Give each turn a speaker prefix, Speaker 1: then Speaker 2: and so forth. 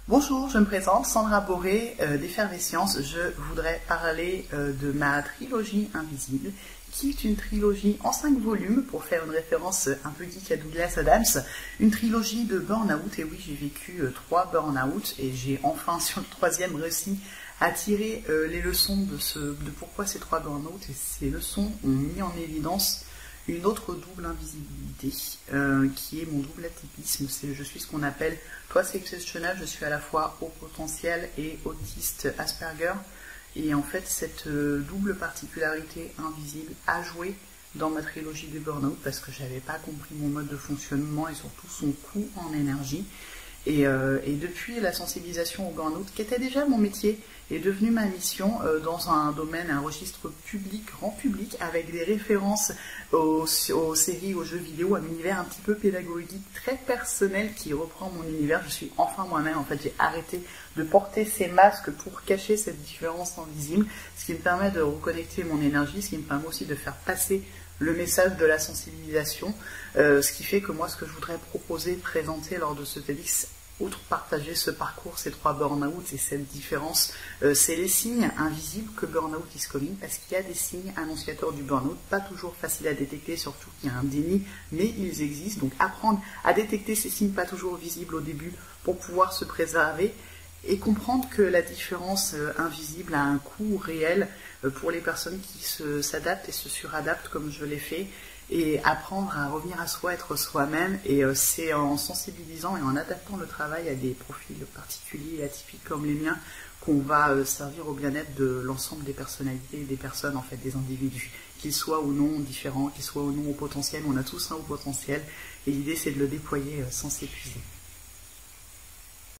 Speaker 1: Bonjour, je me présente, Sandra Boré d'Effervescience. Je voudrais parler de ma trilogie Invisible, qui est une trilogie en 5 volumes, pour faire une référence un peu geek à Douglas Adams, une trilogie de burn-out. Et oui, j'ai vécu 3 burn-out et j'ai enfin, sur le 3e, réussi à tirer les leçons de pourquoi ces 3 burn-out. Et ces leçons ont mis en évidence une autre double invisibilité, qui est mon double atypisme. Je suis ce qu'on appelle twice exceptional, je suis à la fois haut potentiel et autiste Asperger. Et en fait, cette double particularité invisible a joué dans ma trilogie des burn-out parce que je n'avais pas compris mon mode de fonctionnement et surtout son coût en énergie. Et depuis, la sensibilisation au burn-out, qui était déjà mon métier, est devenue ma mission dans un domaine, un registre public, grand public, avec des références aux séries, aux jeux vidéo, un univers un petit peu pédagogique, très personnel qui reprend mon univers. Je suis enfin moi-même. En fait, j'ai arrêté de porter ces masques pour cacher cette différence invisible, ce qui me permet de reconnecter mon énergie, ce qui me permet aussi de faire passer le message de la sensibilisation, ce qui fait que moi, ce que je voudrais proposer, présenter lors de ce TEDx, outre partager ce parcours, ces 3 burn-out et cette différence, c'est les signes invisibles que burn-out is coming, parce qu'il y a des signes annonciateurs du burn-out, pas toujours faciles à détecter, surtout qu'il y a un déni, mais ils existent. Donc apprendre à détecter ces signes pas toujours visibles au début pour pouvoir se préserver, et comprendre que la différence invisible a un coût réel pour les personnes qui s'adaptent et se suradaptent comme je l'ai fait, et apprendre à revenir à soi, être soi-même. Et c'est en sensibilisant et en adaptant le travail à des profils particuliers et atypiques comme les miens qu'on va servir au bien-être de l'ensemble des personnalités et des personnes, en fait, des individus, qu'ils soient ou non différents, qu'ils soient ou non au potentiel. On a tous un haut potentiel et l'idée c'est de le déployer sans s'épuiser.